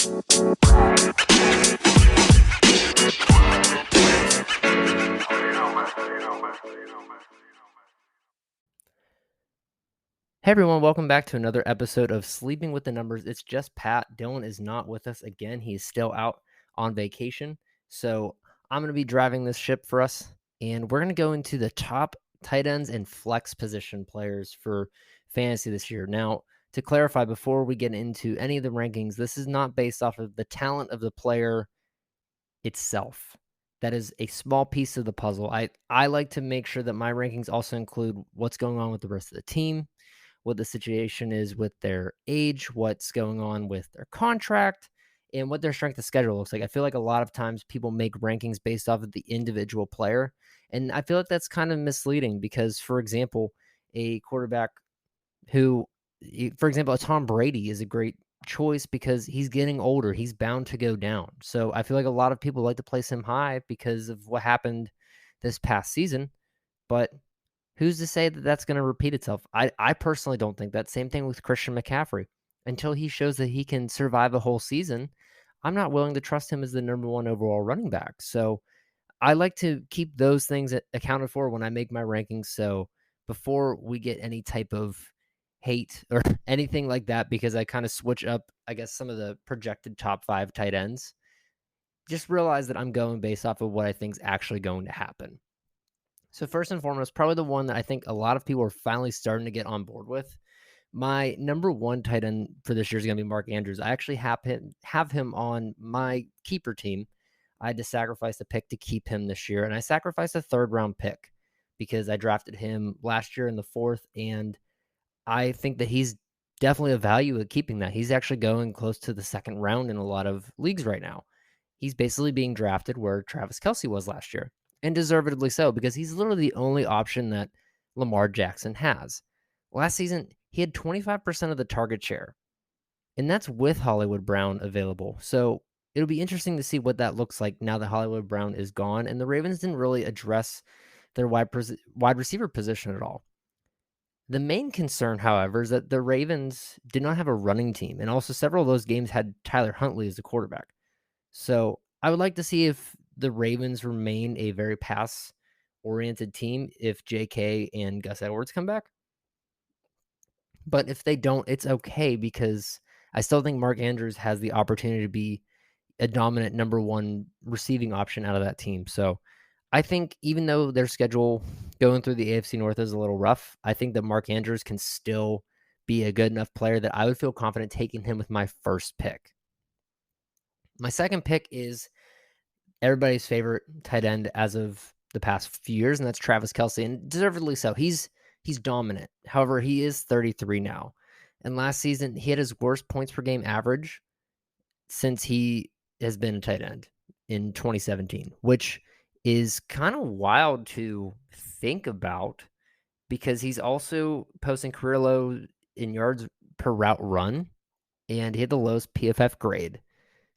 Hey everyone, welcome back to another episode of Sleeping with the Numbers. It's just Pat. Dylan is not with us again. He's still out on vacation. So I'm going to be driving this ship for us, and we're going to go into the top tight ends and flex position players for fantasy this year. Now, to clarify, before we get into any of the rankings, this is not based off of the talent of the player itself. That is a small piece of the puzzle. I like to make sure that my rankings also include what's going on with the rest of the team, what the situation is with their age, what's going on with their contract, and what their strength of schedule looks like. I feel like a lot of times people make rankings based off of the individual player, and I feel like that's kind of misleading because, for example, a quarterback who, for example, a Tom Brady is a great choice because he's getting older. He's bound to go down. So I feel like a lot of people like to place him high because of what happened this past season, but who's to say that that's going to repeat itself? I personally don't think that. Same thing with Christian McCaffrey. Until he shows that he can survive a whole season, I'm not willing to trust him as the number one overall running back. So I like to keep those things accounted for when I make my rankings. So before we get any type of hate or anything like that, because I kind of switch up, I guess, some of the projected top 5 tight ends, just realize that I'm going based off of what I think is actually going to happen. So first and foremost, probably the one that I think a lot of people are finally starting to get on board with. My number one tight end for this year is going to be Mark Andrews. I actually have him on my keeper team. I had to sacrifice a pick to keep him this year, and I sacrificed a third-round pick because I drafted him last year in the 4th, and I think that he's definitely a value at keeping that. He's actually going close to the second round in a lot of leagues right now. He's basically being drafted where Travis Kelce was last year, and deservedly so, because he's literally the only option that Lamar Jackson has. Last season, he had 25% of the target share, and that's with Hollywood Brown available. So it'll be interesting to see what that looks like now that Hollywood Brown is gone, and the Ravens didn't really address their wide receiver position at all. The main concern, however, is that the Ravens did not have a running team, and also several of those games had Tyler Huntley as the quarterback. So I would like to see if the Ravens remain a very pass-oriented team if JK and Gus Edwards come back. But if they don't, it's okay because I still think Mark Andrews has the opportunity to be a dominant number one receiving option out of that team. So I think even though their schedule going through the AFC North is a little rough, I think that Mark Andrews can still be a good enough player that I would feel confident taking him with my first pick. My second pick is everybody's favorite tight end as of the past few years, and that's Travis Kelce, and deservedly so. He's dominant. However, he is 33 now, and last season he had his worst points per game average since he has been a tight end in 2017, which is kind of wild to think about because he's also posting career low in yards per route run, and he had the lowest PFF grade.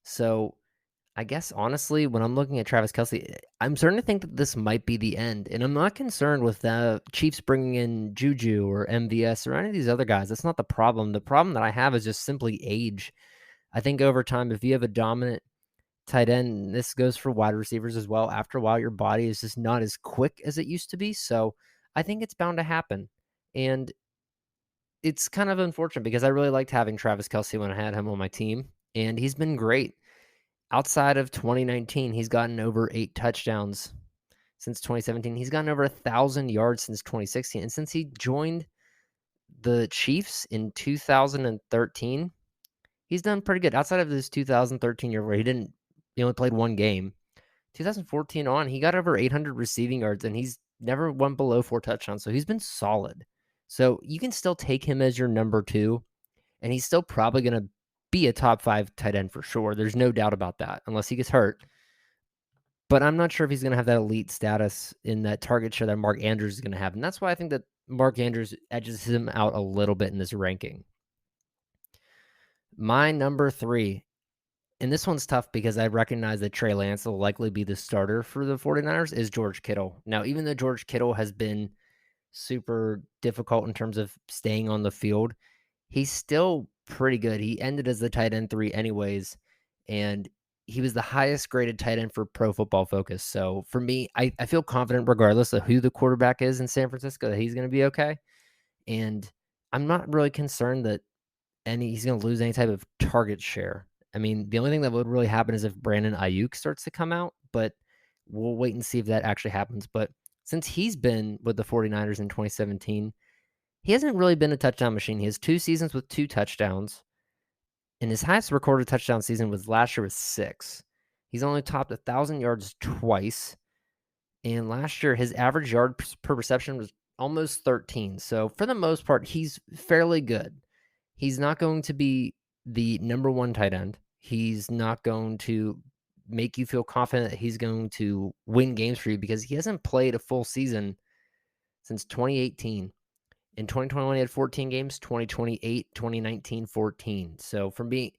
So I guess, honestly, when I'm looking at Travis Kelce, I'm starting to think that this might be the end. And I'm not concerned with the Chiefs bringing in Juju or MVS or any of these other guys. That's not the problem. The problem that I have is just simply age. I think over time, if you have a dominant tight end, this goes for wide receivers as well. After a while, your body is just not as quick as it used to be. So I think it's bound to happen. And it's kind of unfortunate because I really liked having Travis Kelce when I had him on my team. And he's been great. Outside of 2019, he's gotten over 8 touchdowns since 2017. He's gotten over 1,000 yards since 2016. And since he joined the Chiefs in 2013, he's done pretty good. Outside of this 2013 year where he only played one game, 2014 on, he got over 800 receiving yards, and he's never went below 4 touchdowns. So he's been solid. So you can still take him as your number 2, and he's still probably going to be a top 5 tight end for sure. There's no doubt about that, unless he gets hurt. But I'm not sure if he's going to have that elite status in that target share that Mark Andrews is going to have. And that's why I think that Mark Andrews edges him out a little bit in this ranking. My number 3, and this one's tough because I recognize that Trey Lance will likely be the starter for the 49ers, is George Kittle. Now, even though George Kittle has been super difficult in terms of staying on the field, he's still pretty good. He ended as the tight end 3 anyways. and he was the highest graded tight end for Pro Football Focus. So for me, I feel confident regardless of who the quarterback is in San Francisco that he's going to be okay. And I'm not really concerned that he's going to lose any type of target share. I mean, the only thing that would really happen is if Brandon Ayuk starts to come out, but we'll wait and see if that actually happens. But since he's been with the 49ers in 2017, he hasn't really been a touchdown machine. He has 2 seasons with 2 touchdowns, and his highest recorded touchdown season was last year with 6. He's only topped 1,000 yards twice, and last year his average yards per reception was almost 13. So for the most part, he's fairly good. He's not going to be the number 1 tight end. He's not going to make you feel confident that he's going to win games for you because he hasn't played a full season since 2018. In 2021, he had 14 games, 2028, 2019, 14. So for me,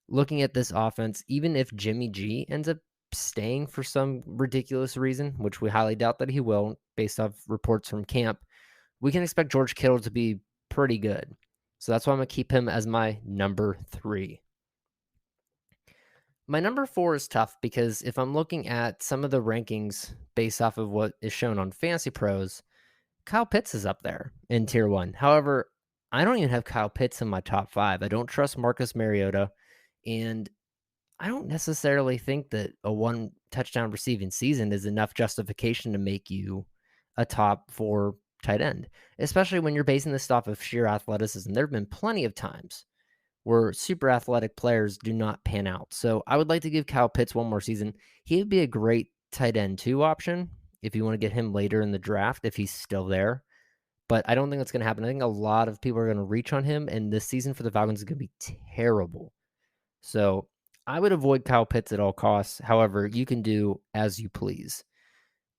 looking at this offense, even if Jimmy G ends up staying for some ridiculous reason, which we highly doubt that he will based off reports from camp, we can expect George Kittle to be pretty good. So that's why I'm going to keep him as my number 3. My number 4 is tough because if I'm looking at some of the rankings based off of what is shown on Fantasy Pros, Kyle Pitts is up there in tier 1. However, I don't even have Kyle Pitts in my top 5. I don't trust Marcus Mariota, and I don't necessarily think that a 1 touchdown receiving season is enough justification to make you a top 4 tight end, especially when you're basing this off of sheer athleticism. There have been plenty of times where super athletic players do not pan out. So I would like to give Kyle Pitts 1 more season. He would be a great tight end 2 option if you want to get him later in the draft, if he's still there. But I don't think that's going to happen. I think a lot of people are going to reach on him, and this season for the Falcons is going to be terrible. So I would avoid Kyle Pitts at all costs. However, you can do as you please.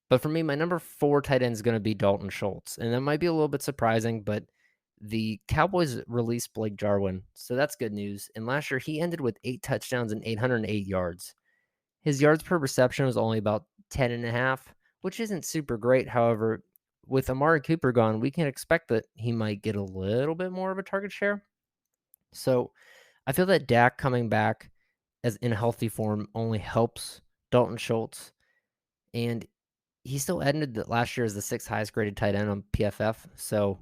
But for me, my number 4 tight end is going to be Dalton Schultz. And that might be a little bit surprising, but the Cowboys released Blake Jarwin. So that's good news. And last year, he ended with 8 touchdowns and 808 yards. His yards per reception was only about 10.5, which isn't super great. However, with Amari Cooper gone, we can expect that he might get a little bit more of a target share. So I feel that Dak coming back as in healthy form only helps Dalton Schultz. And he still ended the last year as the 6th highest graded tight end on PFF. So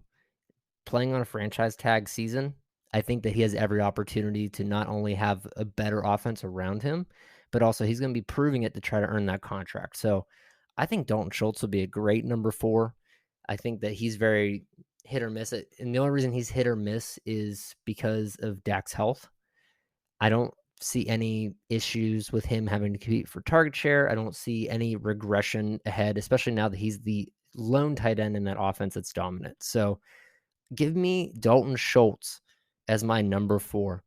playing on a franchise tag season, I think that he has every opportunity to not only have a better offense around him, but also he's going to be proving it to try to earn that contract. So I think Dalton Schultz will be a great number 4. I think that he's very hit or miss. And the only reason he's hit or miss is because of Dak's health. I don't see any issues with him having to compete for target share. I don't see any regression ahead, especially now that he's the lone tight end in that offense that's dominant. So give me Dalton Schultz as my number 4.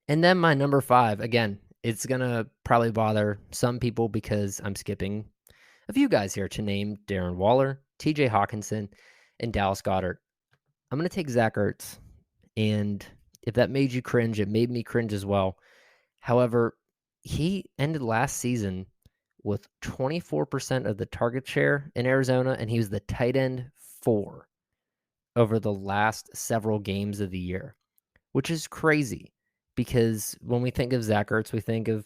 And then my number 5, again, it's going to probably bother some people because I'm skipping a few guys here to name Darren Waller, TJ Hawkinson, and Dallas Goedert. I'm going to take Zach Ertz. And if that made you cringe, it made me cringe as well. However, he ended last season with 24% of the target share in Arizona, and he was the tight end 4 over the last several games of the year, which is crazy because when we think of Zach Ertz, we think of,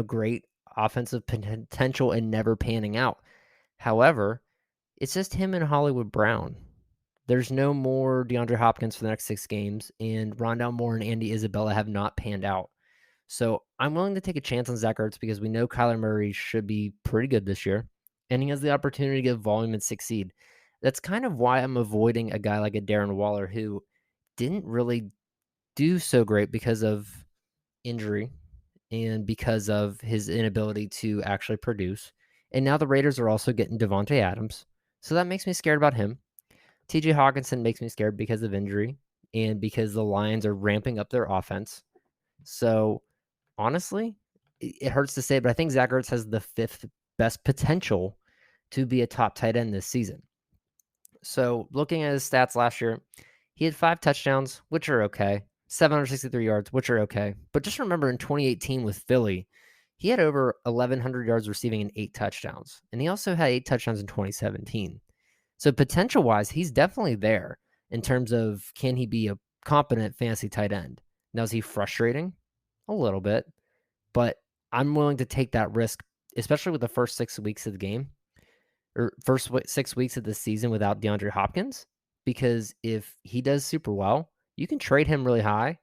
great offensive potential and never panning out. However, it's just him and Hollywood Brown. There's no more DeAndre Hopkins for the next 6 games, and Rondale Moore and Andy Isabella have not panned out. So I'm willing to take a chance on Zach Ertz because we know Kyler Murray should be pretty good this year, and he has the opportunity to get volume and succeed. That's kind of why I'm avoiding a guy like a Darren Waller who didn't really do so great because of injury and because of his inability to actually produce. And now the Raiders are also getting Devontae Adams. So that makes me scared about him. TJ Hawkinson makes me scared because of injury and because the Lions are ramping up their offense. So honestly, it hurts to say, but I think Zach Ertz has the 5th best potential to be a top tight end this season. So looking at his stats last year, he had 5 touchdowns, which are okay, 763 yards, which are okay. But just remember in 2018 with Philly, he had over 1,100 yards receiving and 8 touchdowns. And he also had 8 touchdowns in 2017. So potential-wise, he's definitely there in terms of can he be a competent fantasy tight end. Now, is he frustrating? A little bit, but I'm willing to take that risk, especially with the first 6 weeks of the game or first 6 weeks of the season without DeAndre Hopkins, because if he does super well, you can trade him really high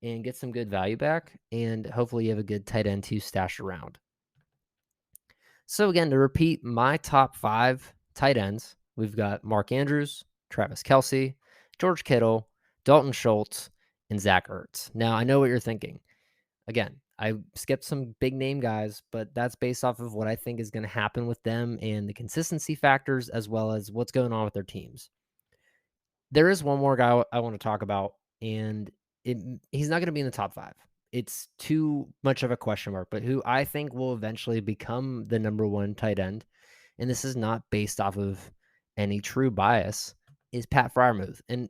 and get some good value back, and hopefully you have a good tight end to stash around. So again, to repeat my top 5 tight ends, we've got Mark Andrews, Travis Kelce, George Kittle, Dalton Schultz, and Zach Ertz. Now, I know what you're thinking. Again, I skipped some big name guys, but that's based off of what I think is going to happen with them and the consistency factors, as well as what's going on with their teams. There is one more guy I want to talk about, and he's not going to be in the top 5. It's too much of a question mark, but who I think will eventually become the number 1 tight end, and this is not based off of any true bias, is Pat Freiermuth. And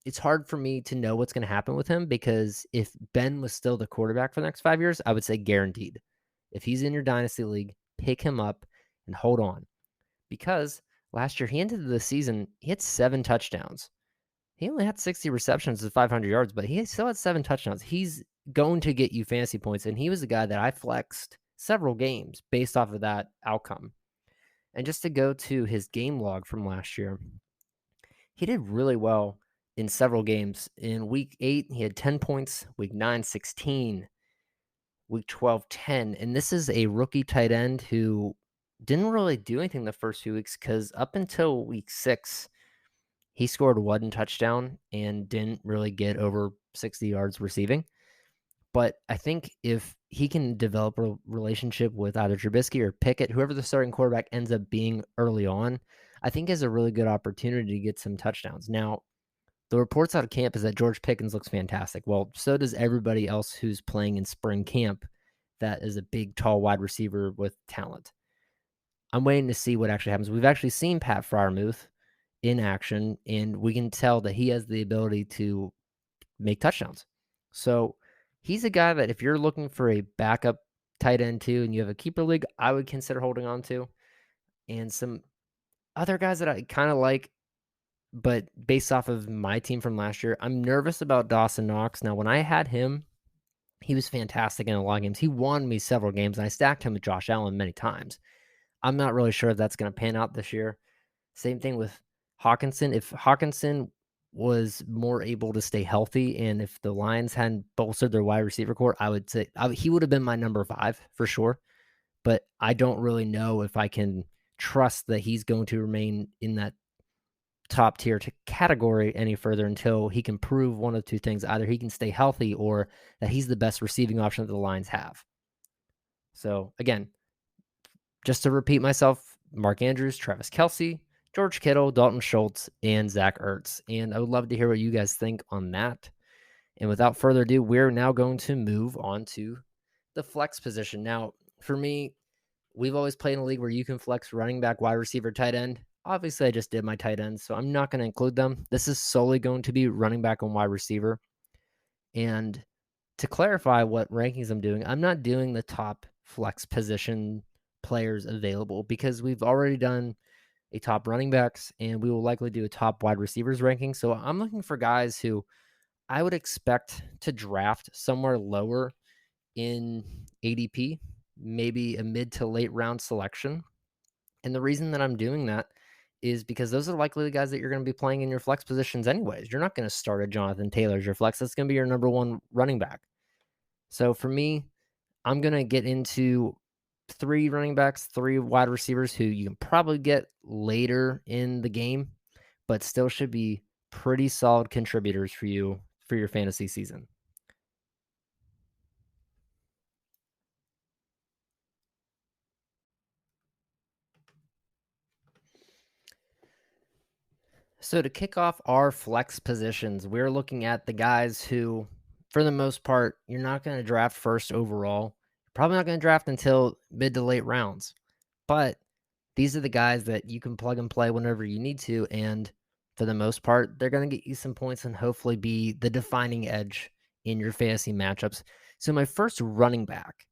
it's hard for me to know what's going to happen with him, because if Ben was still the quarterback for the next 5 years, I would say guaranteed. If he's in your dynasty league, pick him up and hold on, because last year he ended the season, he had 7 touchdowns. He only had 60 receptions with 500 yards, but he still had 7 touchdowns. He's going to get you fantasy points, and he was a guy that I flexed several games based off of that outcome. And just to go to his game log from last year, he did really well in several games. In week 8, he had 10 points, week 9, 16, week 12, 10. And this is a rookie tight end who didn't really do anything the first few weeks, because up until week 6, he scored 1 touchdown and didn't really get over 60 yards receiving. But I think if he can develop a relationship with either Trubisky or Pickett, whoever the starting quarterback ends up being early on, I think has a really good opportunity to get some touchdowns. Now, the reports out of camp is that George Pickens looks fantastic. Well, so does everybody else who's playing in spring camp that is a big, tall wide receiver with talent. I'm waiting to see what actually happens. We've actually seen Pat Freiermuth in action, and we can tell that he has the ability to make touchdowns. So he's a guy that if you're looking for a backup tight end too, and you have a keeper league, I would consider holding on to. And some other guys that I kind of like, but based off of my team from last year, I'm nervous about Dawson Knox. Now, when I had him, he was fantastic in a lot of games. He won me several games, and I stacked him with Josh Allen many times. I'm not really sure if that's going to pan out this year. Same thing with Hawkinson. If Hawkinson was more able to stay healthy, and if the Lions hadn't bolstered their wide receiver core, I would say he would have been my number 5 for sure. But I don't really know if I can trust that he's going to remain in that top tier category any further until he can prove one of two things. Either he can stay healthy, or that he's the best receiving option that the Lions have. So again, just to repeat myself, Mark Andrews, Travis Kelce, George Kittle, Dalton Schultz, and Zach Ertz. And I would love to hear what you guys think on that. And without further ado, we're now going to move on to the flex position. Now, for me, we've always played in a league where you can flex running back, wide receiver, tight end. Obviously, I just did my tight ends, so I'm not going to include them. This is solely going to be running back and wide receiver. And to clarify what rankings I'm doing, I'm not doing the top flex position players available, because we've already done a top running backs, and we will likely do a top wide receivers ranking. So I'm looking for guys who I would expect to draft somewhere lower in ADP, maybe a mid to late round selection. And the reason that I'm doing that is because those are likely the guys that you're going to be playing in your flex positions anyways. You're not going to start a Jonathan Taylor as your flex. That's going to be your number 1 running back. So for me, I'm going to get into 3 running backs, 3 wide receivers who you can probably get later in the game, but still should be pretty solid contributors for you for your fantasy season. So to kick off our flex positions, we're looking at the guys who, for the most part, you're not going to draft first overall. You're probably not going to draft until mid to late rounds. But these are the guys that you can plug and play whenever you need to. And for the most part, they're going to get you some points and hopefully be the defining edge in your fantasy matchups. So my first running back,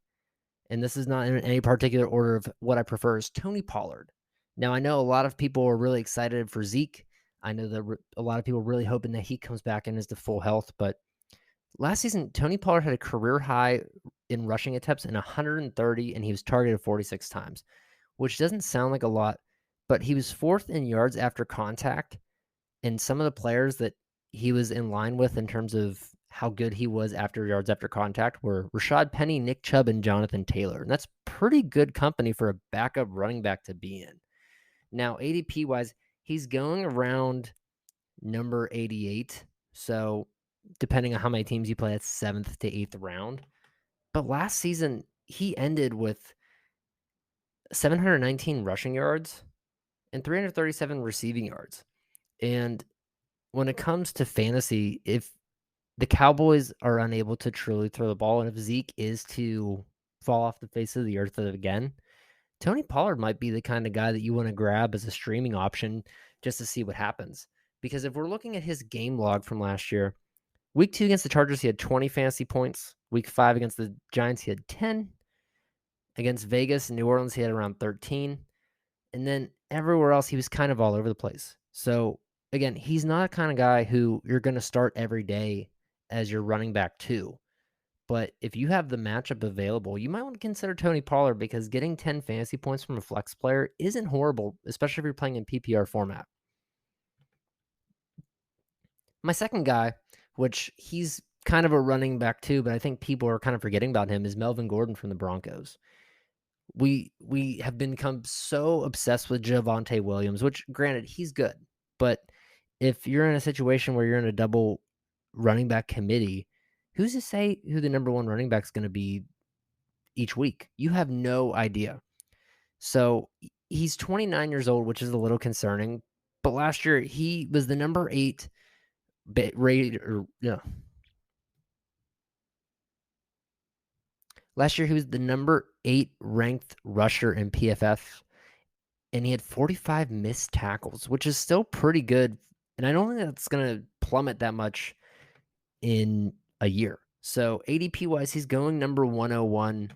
and this is not in any particular order of what I prefer, is Tony Pollard. Now, I know a lot of people are really excited for Zeke. I know that a lot of people are really hoping that he comes back and is to full health, but Last season, Tony Pollard had a career high in rushing attempts in 130, and he was targeted 46 times, which doesn't sound like a lot, but he was fourth in yards after contact. And some of the players that he was in line with in terms of how good he was after yards after contact were Rashad Penny, Nick Chubb, and Jonathan Taylor. And that's pretty good company for a backup running back to be in. Now, ADP wise, he's going around number 88. So, depending on how many teams you play, it's 7th to 8th round. But last season, he ended with 719 rushing yards and 337 receiving yards. And when it comes to fantasy, if the Cowboys are unable to truly throw the ball, and if Zeke is to fall off the face of the earth again, Tony Pollard might be the kind of guy that you want to grab as a streaming option just to see what happens. Because if we're looking at his game log from last year, week 2 against the Chargers, he had 20 fantasy points. Week 5 against the Giants, he had 10. Against Vegas and New Orleans, he had around 13. And then everywhere else, he was kind of all over the place. So, again, he's not a kind of guy who you're going to start every day as your running back too. But if you have the matchup available, you might want to consider Tony Pollard because getting 10 fantasy points from a flex player isn't horrible, especially if you're playing in PPR format. My second guy, which he's kind of a running back too, but I think people are kind of forgetting about him, is Melvin Gordon from the Broncos. We have become so obsessed with Javonte Williams, which granted, he's good. But if you're in a situation where you're in a double running back committee, who's to say who the number one running back is going to be each week? You have no idea. So he's 29 years old, which is a little concerning. But last year, he was the number 8 rated, or no. Last year, he was the number 8 ranked rusher in PFF, and he had 45 missed tackles, which is still pretty good. And I don't think that's going to plummet that much in a year. So ADP wise, he's going number 101.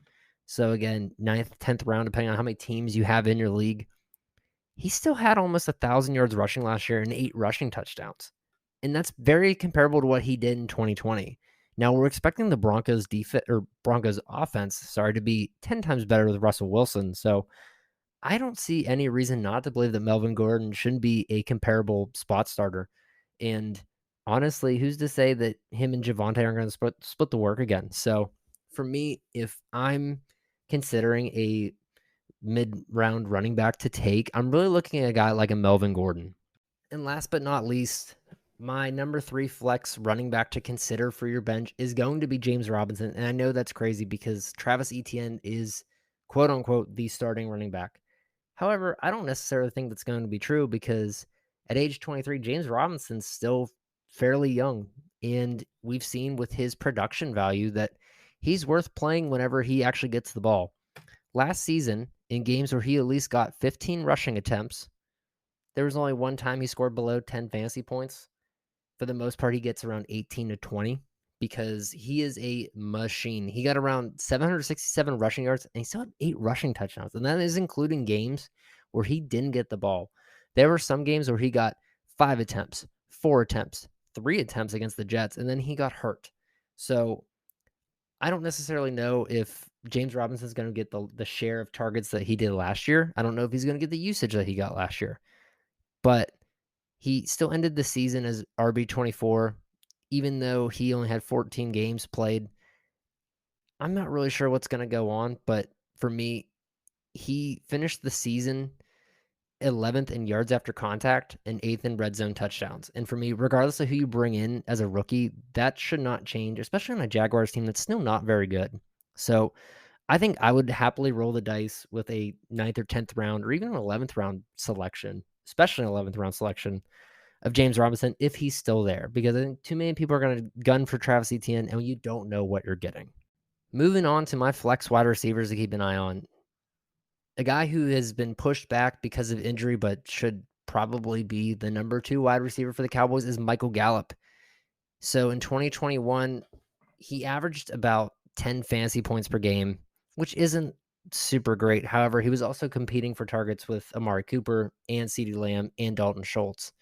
So again, 9th, 10th round, depending on how many teams you have in your league. He still had almost 1,000 yards rushing last year and 8 rushing touchdowns. And that's very comparable to what he did in 2020. Now we're expecting the Broncos offense, to be 10 times better with Russell Wilson. So I don't see any reason not to believe that Melvin Gordon shouldn't be a comparable spot starter. And honestly, who's to say that him and Javonte aren't going to split the work again? So for me, if I'm considering a mid-round running back to take, I'm really looking at a guy like a Melvin Gordon. And last but not least, my number 3 flex running back to consider for your bench is going to be James Robinson. And I know that's crazy because Travis Etienne is, quote unquote, the starting running back. However, I don't necessarily think that's going to be true because at age 23, James Robinson's still fairly young. And we've seen with his production value that he's worth playing whenever he actually gets the ball. Last season, in games where he at least got 15 rushing attempts, there was only one time he scored below 10 fantasy points. For the most part, he gets around 18 to 20 because he is a machine. He got around 767 rushing yards, and he still had 8 rushing touchdowns. And that is including games where he didn't get the ball. There were some games where he got 5 attempts, 4 attempts, 3 attempts against the Jets, and then he got hurt. So I don't necessarily know if James Robinson is going to get the share of targets that he did last year. I don't know if he's going to get the usage that he got last year. But he still ended the season as RB24, even though he only had 14 games played. I'm not really sure what's going to go on, but for me, he finished the season 11th in yards after contact and 8th in red zone touchdowns. And for me, regardless of who you bring in as a rookie, that should not change, especially on a Jaguars team that's still not very good. So I think I would happily roll the dice with a 9th or 10th round or even an 11th round selection, especially an 11th round selection of James Robinson if he's still there, because I think too many people are going to gun for Travis Etienne and you don't know what you're getting. Moving on to my flex wide receivers to keep an eye on. A guy who has been pushed back because of injury but should probably be the number 2 wide receiver for the Cowboys is Michael Gallup. So in 2021, he averaged about 10 fantasy points per game, which isn't super great. However, he was also competing for targets with Amari Cooper and CeeDee Lamb and Dalton Schultz.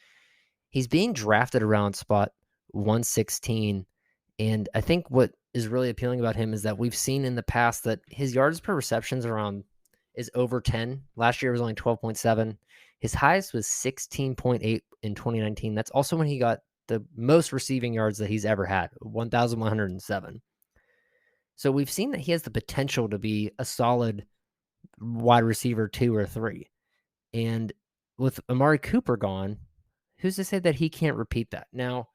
He's being drafted around spot 116, And I think what is really appealing about him is that we've seen in the past that his yards per receptions is over 10. Last year was only 12.7. His highest was 16.8 in 2019. That's also when he got the most receiving yards that he's ever had, 1,107. So we've seen that he has the potential to be a solid wide receiver 2 or 3. And with Amari Cooper gone, who's to say that he can't repeat that? Now,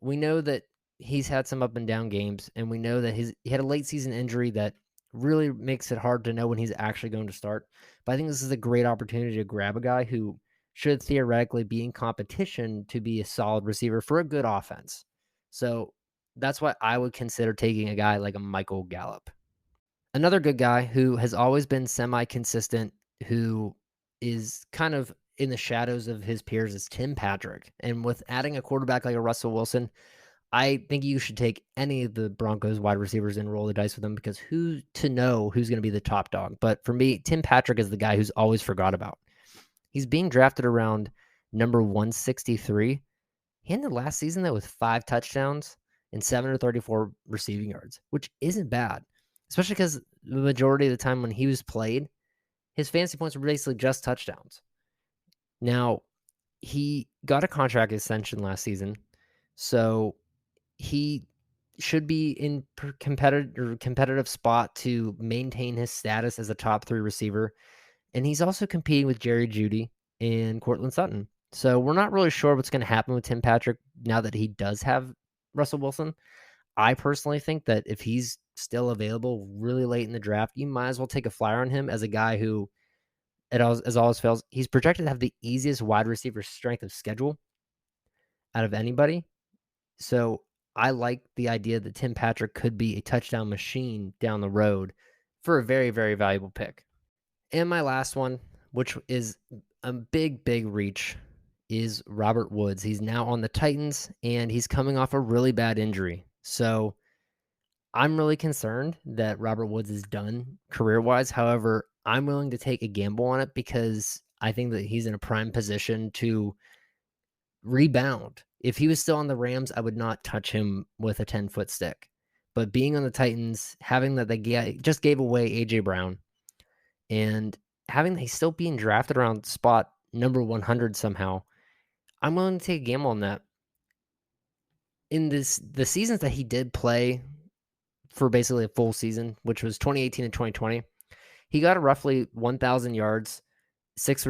we know that he's had some up and down games, and we know that he had a late season injury that really makes it hard to know when he's actually going to start. But I think this is a great opportunity to grab a guy who should theoretically be in competition to be a solid receiver for a good offense. So that's why I would consider taking a guy like a Michael Gallup. Another good guy who has always been semi-consistent, who is kind of in the shadows of his peers, is Tim Patrick. And with adding a quarterback like a Russell Wilson, I think you should take any of the Broncos wide receivers and roll the dice with them, because who to know who's going to be the top dog. But for me, Tim Patrick is the guy who's always forgot about. He's being drafted around number 163. He ended last season though with 5 touchdowns and 734 receiving yards, which isn't bad, especially because the majority of the time when he was played, his fantasy points were basically just touchdowns. Now, he got a contract extension last season, so he should be in competitive spot to maintain his status as a top 3 receiver. And he's also competing with Jerry Jeudy and Courtland Sutton. So we're not really sure what's going to happen with Tim Patrick now that he does have Russell Wilson. I personally think that if he's still available really late in the draft, you might as well take a flyer on him as a guy who, as always fails, he's projected to have the easiest wide receiver strength of schedule out of anybody. So I like the idea that Tim Patrick could be a touchdown machine down the road for a very, very valuable pick. And my last one, which is a big, big reach, is Robert Woods. He's now on the Titans, and he's coming off a really bad injury. So I'm really concerned that Robert Woods is done career-wise. However, I'm willing to take a gamble on it because I think that he's in a prime position to rebound. If he was still on the Rams, I would not touch him with a 10-foot stick. But being on the Titans, having that they just gave away A.J. Brown, and having he's still being drafted around spot number 100 somehow, I'm willing to take a gamble on that. In the seasons that he did play for basically a full season, which was 2018 and 2020, he got roughly 1,000 yards, 6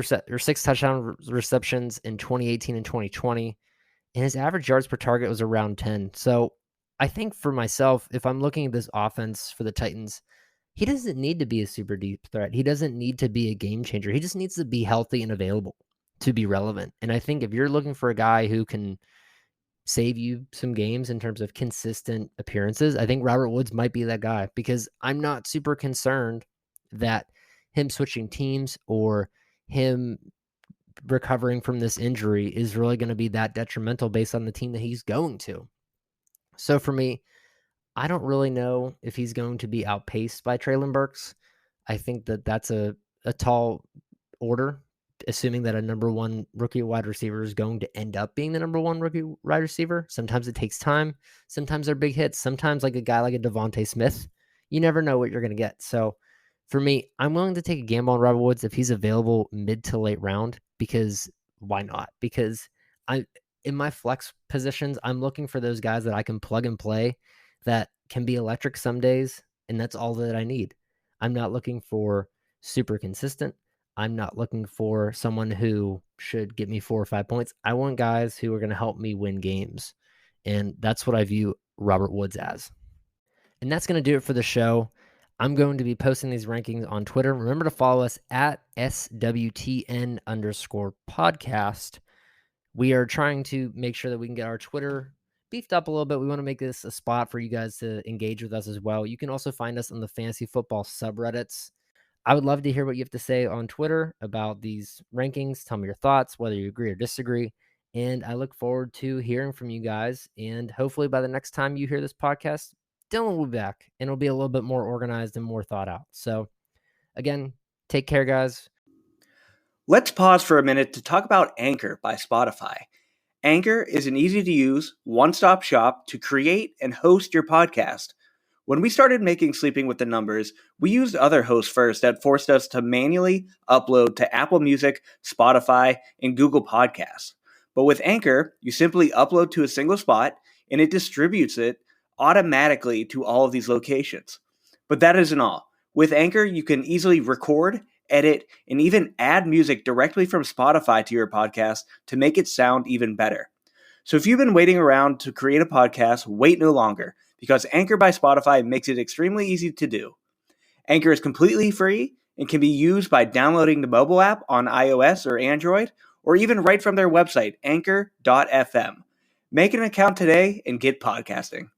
touchdown receptions in 2018 and 2020, and his average yards per target was around 10. So I think for myself, if I'm looking at this offense for the Titans, he doesn't need to be a super deep threat. He doesn't need to be a game changer. He just needs to be healthy and available to be relevant. And I think if you're looking for a guy who can save you some games in terms of consistent appearances, I think Robert Woods might be that guy, because I'm not super concerned that him switching teams or him recovering from this injury is really going to be that detrimental based on the team that he's going to. So for me, I don't really know if he's going to be outpaced by Treylon Burks. I think that that's a tall order, assuming that a number 1 rookie wide receiver is going to end up being the number 1 rookie wide receiver. Sometimes it takes time. Sometimes they're big hits. Sometimes like a guy like a Devontae Smith, you never know what you're going to get. So for me, I'm willing to take a gamble on Robert Woods if he's available mid to late round, because why not? Because in my flex positions, I'm looking for those guys that I can plug and play that can be electric some days, and that's all that I need. I'm not looking for super consistent. I'm not looking for someone who should get me 4 or 5 points. I want guys who are going to help me win games, and that's what I view Robert Woods as. And that's going to do it for the show. I'm going to be posting these rankings on Twitter. Remember to follow us at SWTN_podcast. We are trying to make sure that we can get our Twitter beefed up a little bit. We want to make this a spot for you guys to engage with us as well. You can also find us on the fantasy football subreddits. I would love to hear what you have to say on Twitter about these rankings. Tell me your thoughts, whether you agree or disagree. And I look forward to hearing from you guys. And hopefully by the next time you hear this podcast, Dylan will be back and it'll be a little bit more organized and more thought out. So again, take care, guys. Let's pause for a minute to talk about Anchor by Spotify. Anchor is an easy-to-use, one-stop shop to create and host your podcast. When we started making Sleeping with the Numbers, we used other hosts first that forced us to manually upload to Apple Music, Spotify, and Google Podcasts. But with Anchor, you simply upload to a single spot and it distributes it automatically to all of these locations. But that isn't all. With Anchor, you can easily record, edit, and even add music directly from Spotify to your podcast to make it sound even better. So if you've been waiting around to create a podcast, wait no longer, because Anchor by Spotify makes it extremely easy to do. Anchor is completely free and can be used by downloading the mobile app on iOS or Android, or even right from their website, Anchor.fm. Make an account today and get podcasting.